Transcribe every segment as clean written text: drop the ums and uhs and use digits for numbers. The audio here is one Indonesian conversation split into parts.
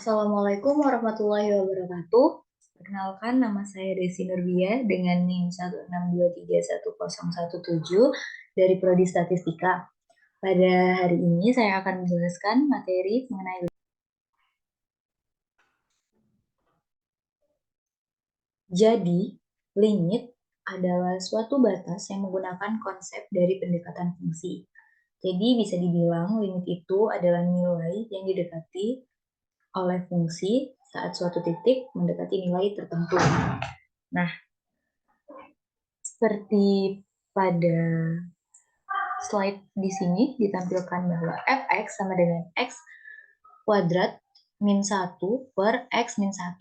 Assalamualaikum warahmatullahi wabarakatuh. Perkenalkan, nama saya Desi Nurbia dengan NIM 162310117 dari Prodi Statistika. Pada hari ini saya akan menjelaskan materi mengenai. Jadi, limit adalah suatu batas yang menggunakan konsep dari pendekatan fungsi. Jadi, bisa dibilang limit itu adalah nilai yang didekati oleh fungsi saat suatu titik mendekati nilai tertentu. Nah, seperti pada slide di sini ditampilkan bahwa fx sama dengan x kuadrat min 1 per x min 1.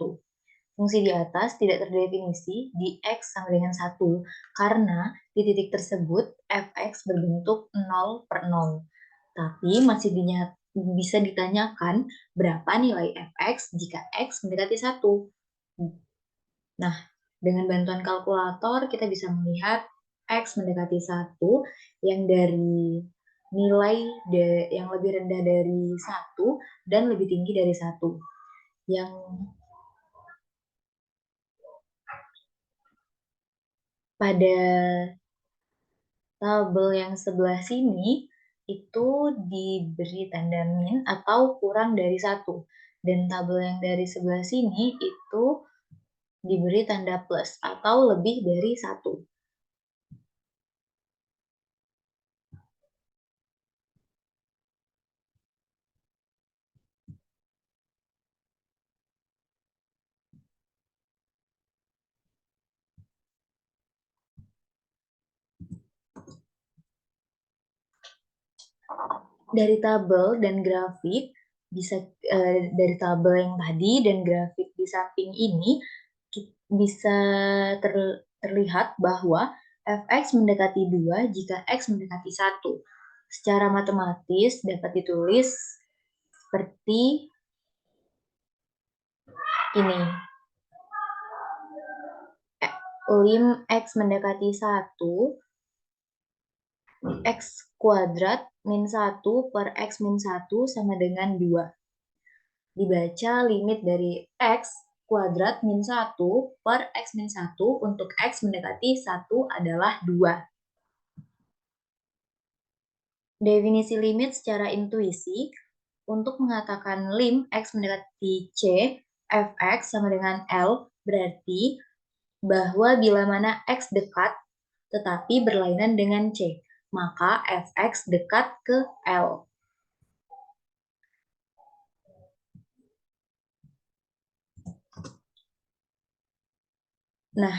Fungsi di atas tidak terdefinisi di x sama dengan 1 karena di titik tersebut fx berbentuk 0 per 0. Tapi masih bisa ditanyakan berapa nilai fx jika x mendekati 1. Nah, dengan bantuan kalkulator kita bisa melihat X mendekati 1 yang dari nilai yang lebih rendah dari 1 dan lebih tinggi dari 1. Yang pada tabel yang sebelah sini itu diberi tanda min atau kurang dari 1. Dan tabel yang dari sebelah sini itu diberi tanda plus atau lebih dari 1. Dari tabel dan grafik dari tabel yang tadi dan grafik di samping ini bisa terlihat bahwa fx mendekati 2 jika x mendekati 1. Secara matematis dapat ditulis seperti ini. Lim x mendekati 1 x kuadrat min 1 per x min 1 sama dengan 2. Dibaca limit dari x kuadrat min 1 per x min 1 untuk x mendekati 1 adalah 2. Definisi limit secara intuisi untuk mengatakan lim x mendekati c, fx sama dengan L berarti bahwa bila mana x dekat tetapi berlainan dengan c, maka fx dekat ke L. Nah,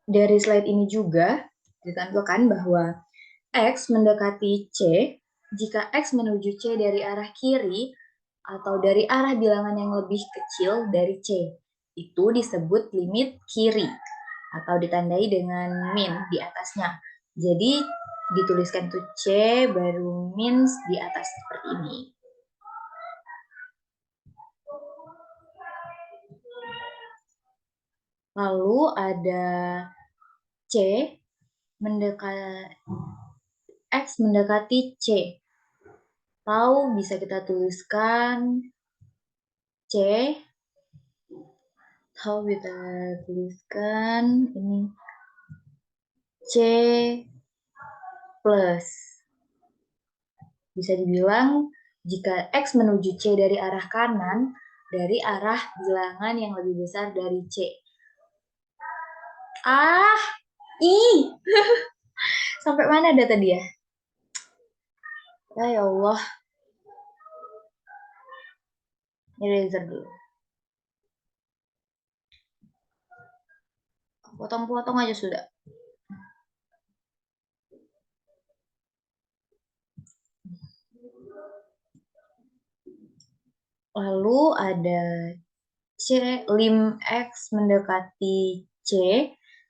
dari slide ini juga ditampilkan bahwa X mendekati C jika X menuju C dari arah kiri atau dari arah bilangan yang lebih kecil dari C. Itu disebut limit kiri atau ditandai dengan min di atasnya. Jadi dituliskan tuh C baru min di atas seperti ini. Lalu ada C X mendekati C. Atau bisa kita tuliskan C. Atau kita tuliskan ini C plus. Bisa dibilang jika X menuju C dari arah kanan, dari arah bilangan yang lebih besar dari C. Sampai mana data dia? Ya Allah. Eraser dulu. Potong-potong aja sudah. Lalu ada C, lim X mendekati C.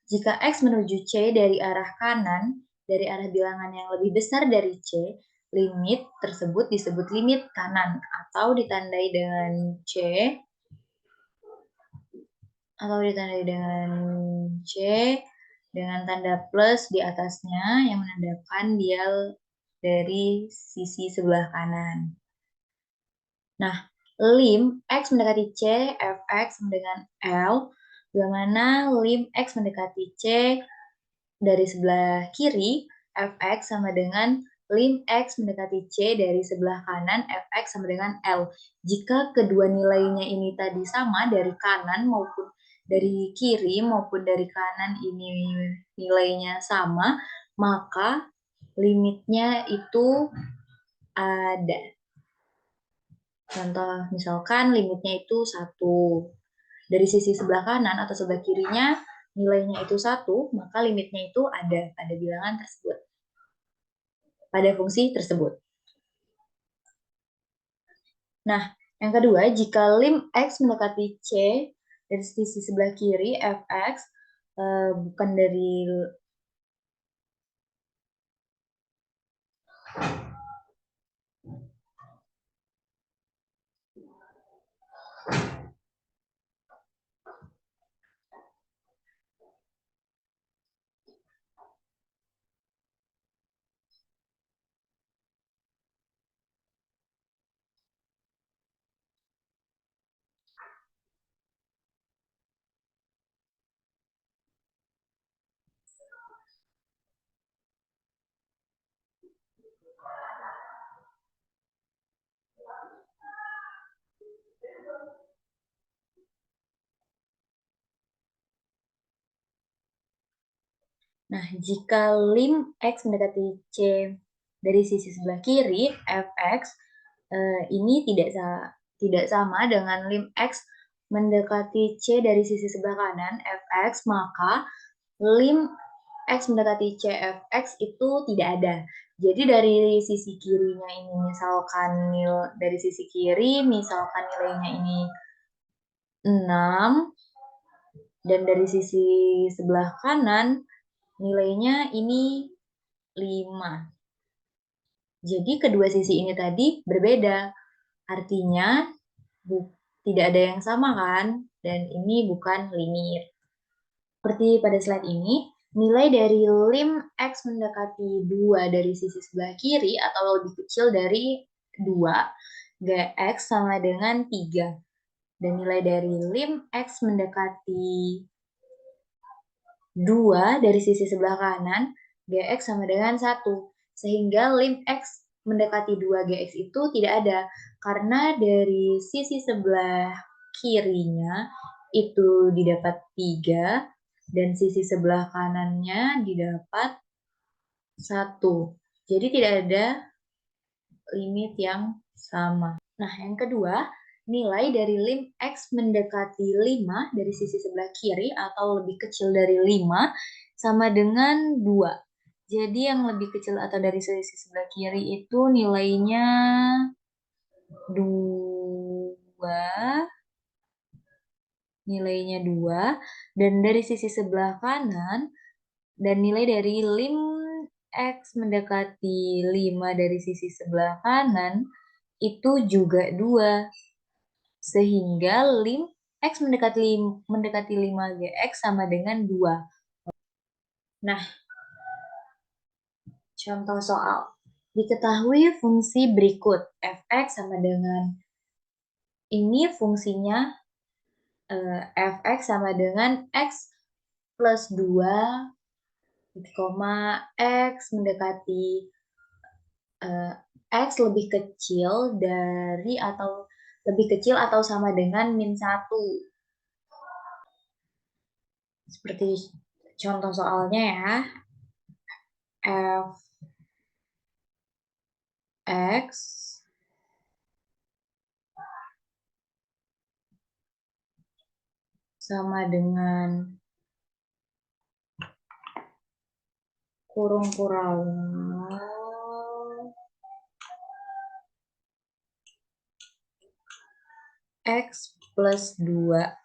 Jika X menuju C dari arah kanan, dari arah bilangan yang lebih besar dari C, limit tersebut disebut limit kanan atau ditandai dengan C atau ditandai dengan C dengan tanda plus di atasnya yang menandakan dia dari sisi sebelah kanan. Nah, lim X mendekati C, Fx sama dengan L, bagaimana lim X mendekati C dari sebelah kiri, Fx sama dengan lim X mendekati C dari sebelah kanan, Fx sama dengan L. Jika kedua nilainya ini tadi sama dari kanan maupun dari kiri maupun dari kanan ini nilainya sama, maka limitnya itu ada. Contoh, misalkan limitnya itu 1. Dari sisi sebelah kanan atau sebelah kirinya nilainya itu 1, maka limitnya itu ada pada bilangan tersebut, pada fungsi tersebut. Nah, yang kedua, jika lim X mendekati C dari sisi sebelah kiri, Fx bukan dari Nah, jika lim X mendekati C dari sisi sebelah kiri, Fx ini tidak sama dengan lim X mendekati C dari sisi sebelah kanan, Fx, maka lim X mendekati C Fx itu tidak ada. Jadi dari sisi kirinya ini misalkan dari sisi kiri misalkan nilainya ini 6 dan dari sisi sebelah kanan nilainya ini 5. Jadi kedua sisi ini tadi berbeda. Artinya tidak ada yang sama kan? Dan ini bukan limit. Seperti pada slide ini, nilai dari lim X mendekati 2 dari sisi sebelah kiri atau lebih kecil dari 2, Gx sama dengan 3. Dan nilai dari lim X mendekati 2 dari sisi sebelah kanan, Gx sama dengan 1. Sehingga lim X mendekati 2 Gx itu tidak ada. Karena dari sisi sebelah kirinya itu didapat 3, dan sisi sebelah kanannya didapat 1. Jadi tidak ada limit yang sama. Nah, yang kedua, nilai dari lim X mendekati 5 dari sisi sebelah kiri atau lebih kecil dari 5 sama dengan 2. Jadi yang lebih kecil atau dari sisi sebelah kiri itu nilainya 2, dan dari sisi sebelah kanan dan nilai dari lim X mendekati 5 dari sisi sebelah kanan itu juga 2. Sehingga lim X mendekati 5 Gx sama dengan 2. Nah, contoh soal. Diketahui fungsi berikut. Fx sama dengan, ini fungsinya Fx sama dengan X plus 2, X mendekati X lebih kecil dari atau lebih kecil atau sama dengan min 1. Seperti contoh soalnya ya. X sama dengan kurung-kurang X plus 2.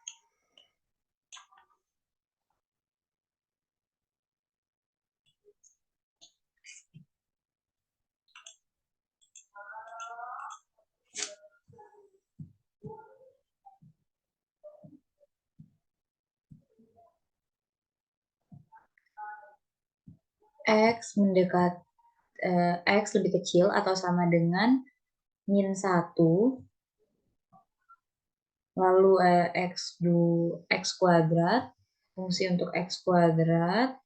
X mendekat X lebih kecil atau sama dengan min 1, lalu X kuadrat, fungsi untuk X kuadrat,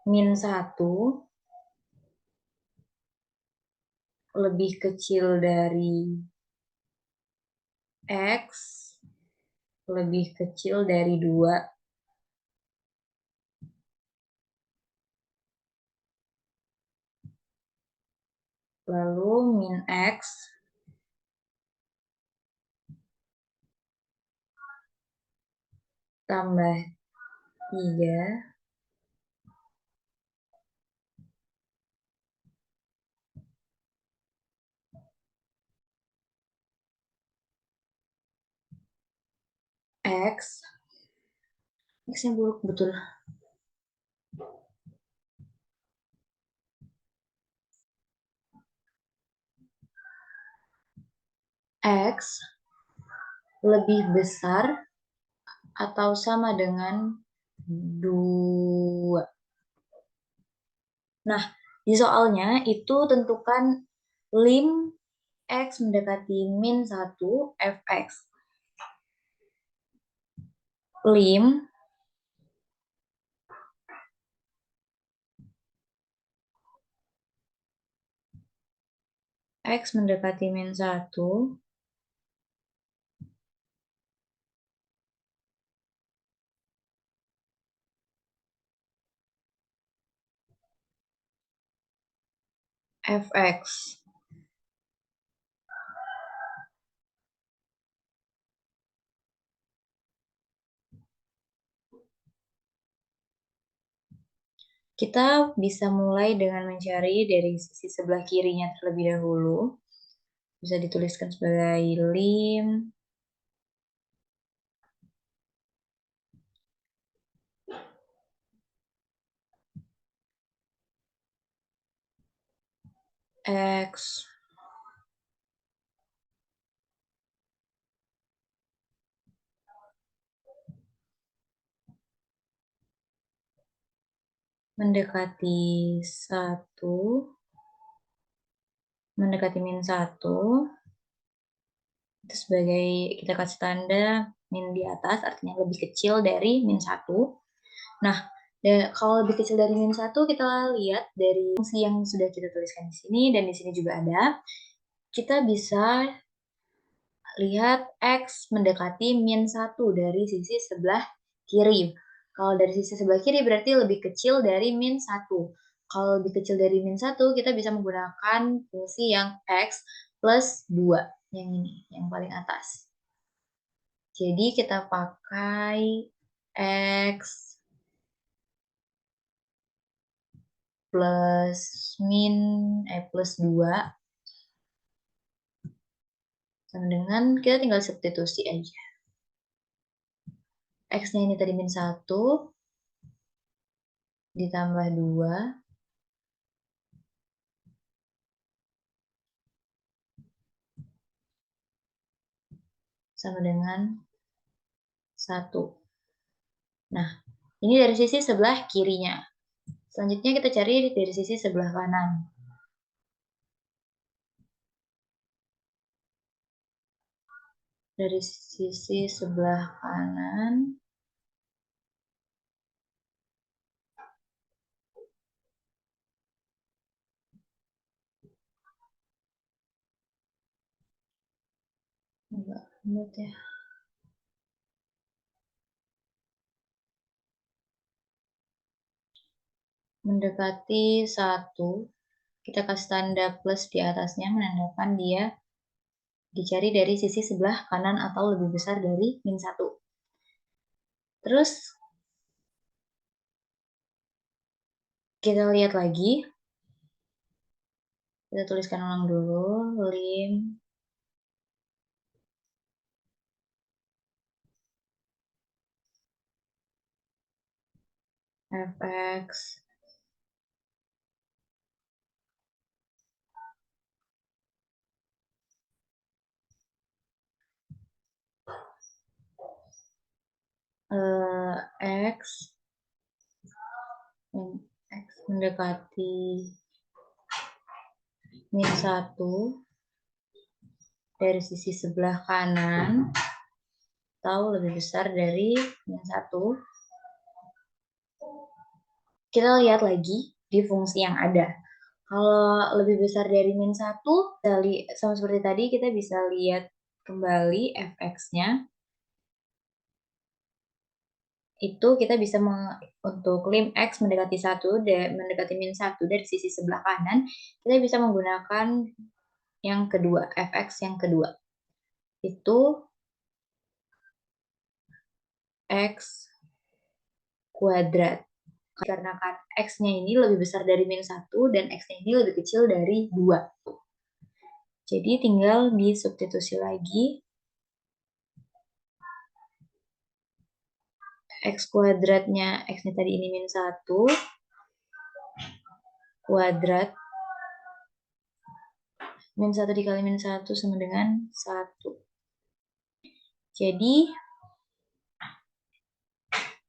min 1 lebih kecil dari X lebih kecil dari 2, lalu min X tambah 3 X, X-nya buruk betul. X lebih besar atau sama dengan 2. Nah, di soalnya itu tentukan lim X mendekati min 1 fx. Lim X mendekati min 1 fx. Kita bisa mulai dengan mencari dari sisi sebelah kirinya terlebih dahulu. Bisa dituliskan sebagai lim X mendekati 1 mendekati min 1 itu sebagai kita kasih tanda min di atas, artinya lebih kecil dari min 1. Nah, kalau lebih kecil dari min 1 kita lihat dari fungsi yang sudah kita tuliskan di sini dan di sini juga ada. Kita bisa lihat X mendekati min 1 dari sisi sebelah kiri. Kalau dari sisi sebelah kiri berarti lebih kecil dari min 1. Kalau lebih kecil dari min 1, kita bisa menggunakan fungsi yang X plus 2. Yang ini, yang paling atas. Jadi kita pakai X plus 2 sama dengan kita tinggal substitusi aja. X-nya ini tadi min 1 ditambah 2 sama dengan 1. Nah, ini dari sisi sebelah kirinya. Selanjutnya kita cari dari sisi sebelah kanan. Dari sisi sebelah kanan, enggak, ya. Mendekati 1, kita kasih tanda plus di atasnya menandakan dia dicari dari sisi sebelah kanan atau lebih besar dari min 1. Terus kita lihat lagi. Kita tuliskan ulang dulu. Lim fx X mendekati min 1 dari sisi sebelah kanan atau lebih besar dari min 1. Kita lihat lagi di fungsi yang ada. Kalau lebih besar dari min 1, sama seperti tadi, kita bisa lihat kembali fx-nya. Itu kita bisa untuk lim x mendekati 1, mendekati min 1 dari sisi sebelah kanan, kita bisa menggunakan yang kedua, fx yang kedua. Itu x kuadrat. Karena kan x-nya ini lebih besar dari min 1 dan x-nya ini lebih kecil dari 2. Jadi tinggal disubstitusi lagi. X kuadratnya, x-nya tadi ini min 1, kuadrat. Min 1 dikali min 1 sama dengan 1. Jadi,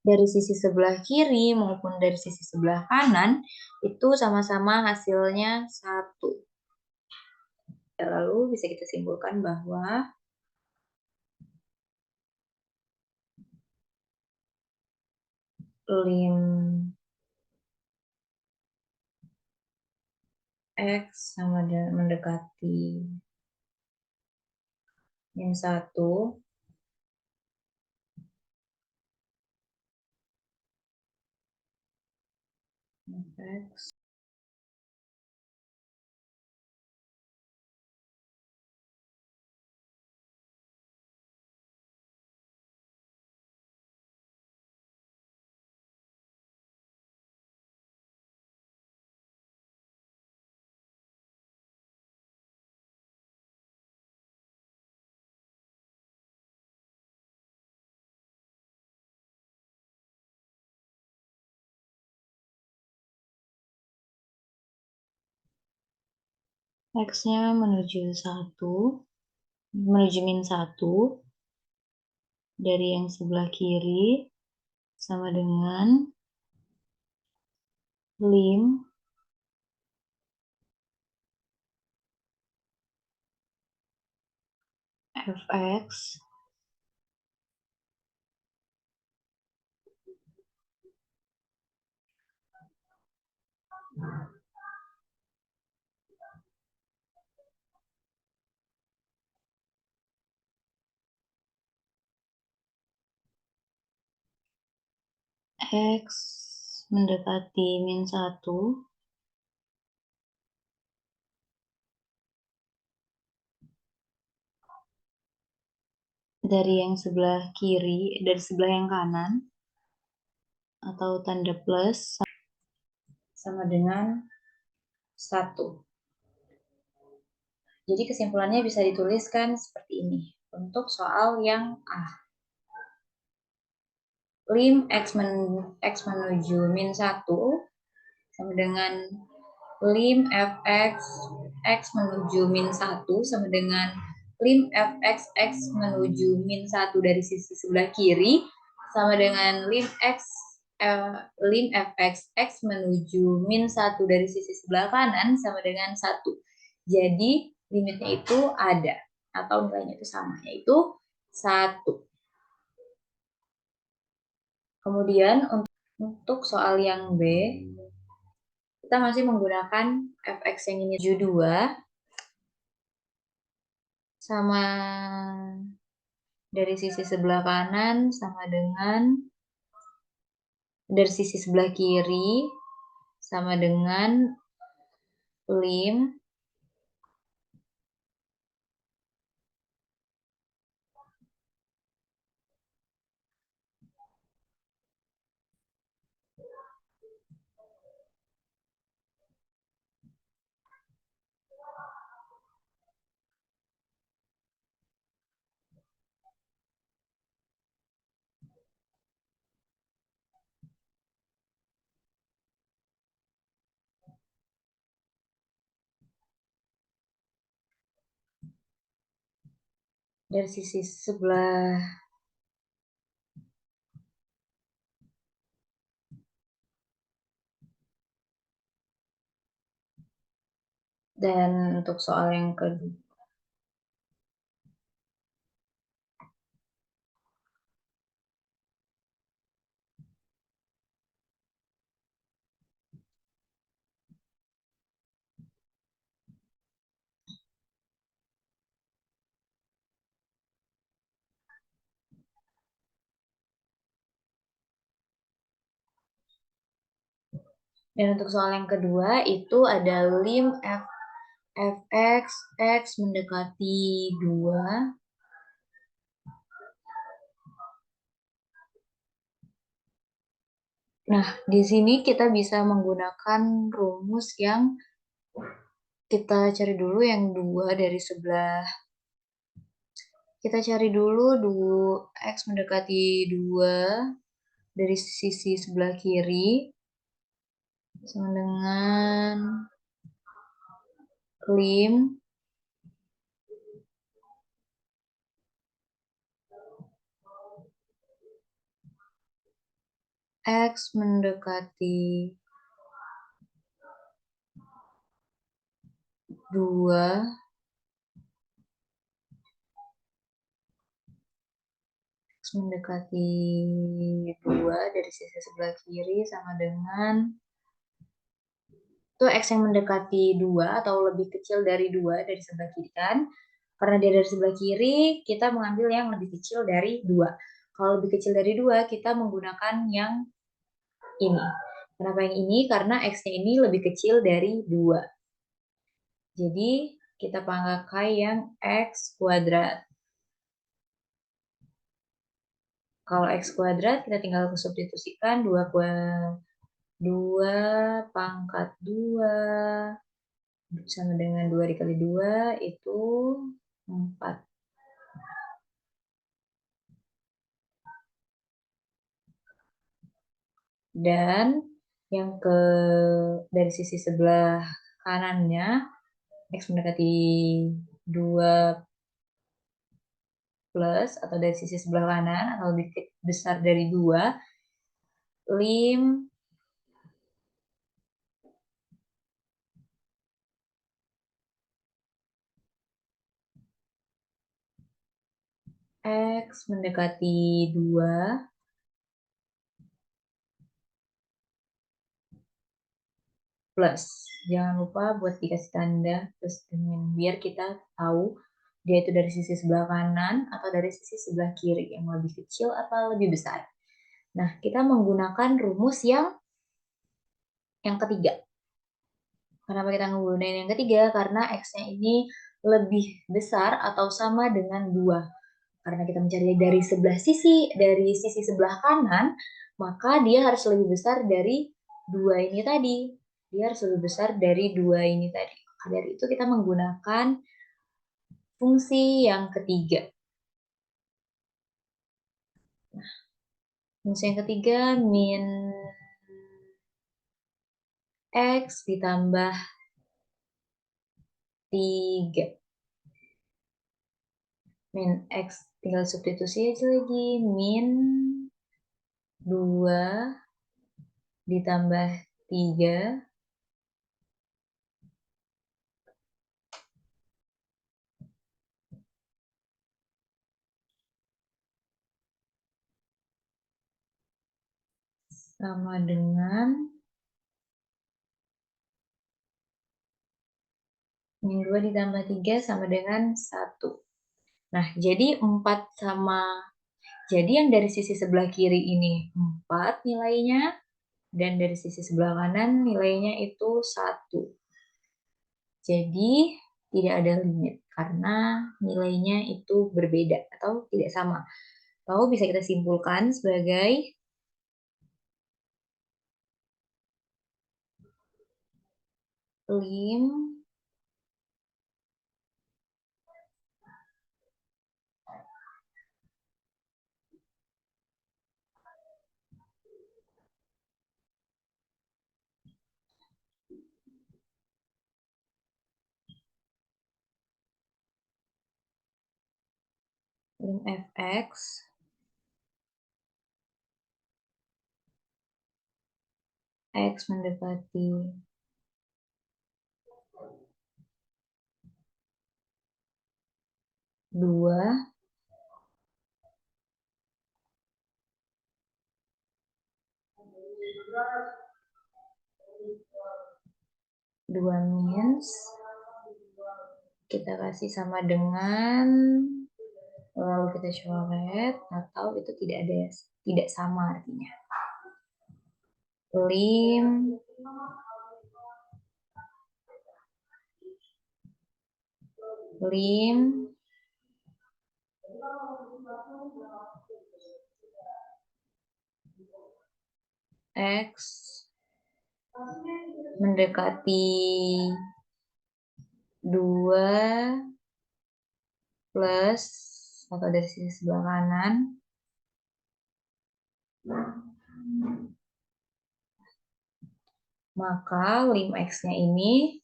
dari sisi sebelah kiri maupun dari sisi sebelah kanan, itu sama-sama hasilnya 1. Lalu bisa kita simpulkan bahwa lim x sama dengan mendekati min 1 x x-nya menuju 1, menuju min 1 dari yang sebelah kiri sama dengan lim fx x mendekati min 1 dari yang sebelah kiri, dari sebelah yang kanan, atau tanda plus, sama dengan 1. Jadi kesimpulannya bisa dituliskan seperti ini. Untuk soal yang A. Lim x menuju min 1 sama dengan lim fx x menuju min 1 sama dengan lim fx x menuju min 1 dari sisi sebelah kiri sama dengan lim fx x menuju min 1 dari sisi sebelah kanan sama dengan 1. Jadi limitnya itu ada atau nilainya itu sama, yaitu 1. Kemudian untuk soal yang B, kita masih menggunakan fx yang ini 2 sama dari sisi sebelah kanan sama dengan dari sisi sebelah kiri sama dengan lim dari sisi sebelah Dan untuk soal yang kedua, itu ada lim fx x mendekati 2. Nah, di sini kita bisa menggunakan rumus yang kita cari dulu yang 2 dari sebelah. Kita cari dulu x mendekati 2 dari sisi sebelah kiri sama dengan lim x mendekati 2 x mendekati 2 dari sisi sebelah kiri sama dengan itu x yang mendekati 2 atau lebih kecil dari 2 dari sebelah kiri kan. Karena dia dari sebelah kiri, kita mengambil yang lebih kecil dari 2. Kalau lebih kecil dari 2, kita menggunakan yang ini. Kenapa yang ini? Karena x-nya ini lebih kecil dari 2. Jadi, kita pakai yang x kuadrat. Kalau x kuadrat, kita tinggal substitusikan 2 pangkat 2 sama dengan 2 dikali 2 itu 4. Dan yang dari sisi sebelah kanannya x mendekati 2 plus atau dari sisi sebelah kanan atau lebih besar dari 2 lim x mendekati 2 plus. Jangan lupa buat dikasih tanda plus dengan biar kita tahu dia itu dari sisi sebelah kanan atau dari sisi sebelah kiri yang lebih kecil atau lebih besar. Nah, kita menggunakan rumus yang ketiga. Kenapa kita menggunakan yang ketiga? Karena x-nya ini lebih besar atau sama dengan 2. Karena kita mencari dari sisi sebelah kanan, maka dia harus lebih besar dari 2 ini tadi. Dia harus lebih besar dari 2 ini tadi. Maka dari itu kita menggunakan fungsi yang ketiga. Nah, fungsi yang ketiga min x ditambah 3. Min x tinggal substitusi aja lagi. Min 2 ditambah 3 sama dengan min 2 ditambah 3 sama dengan 1. Nah, jadi 4 sama jadi yang dari sisi sebelah kiri ini 4 nilainya dan dari sisi sebelah kanan nilainya itu 1. Jadi tidak ada limit karena nilainya itu berbeda atau tidak sama. Atau bisa kita simpulkan sebagai lim lim fx x mendekati 2 2 means kita kasih sama dengan, lalu kita coret atau itu tidak sama artinya. Lim X mendekati 2 plus atau dari sisi sebelah kanan, maka lim X-nya ini,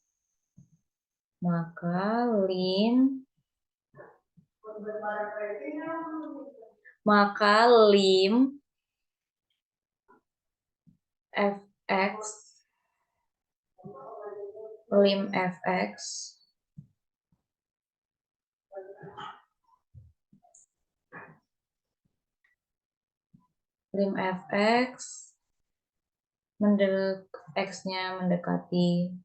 lim fx X-nya mendekati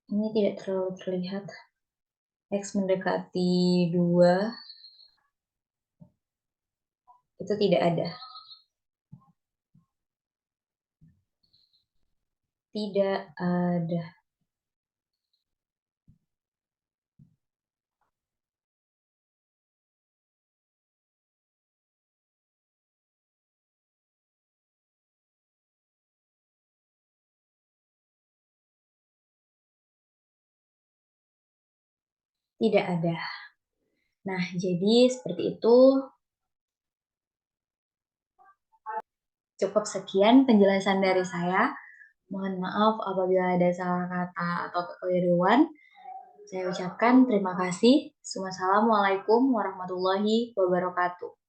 ini tidak terlalu terlihat, X mendekati 2 itu tidak ada. Tidak ada. Tidak ada. Nah, jadi seperti itu. Cukup sekian penjelasan dari saya. Mohon maaf apabila ada salah kata atau kekeliruan. Saya ucapkan terima kasih. Wassalamualaikum warahmatullahi wabarakatuh.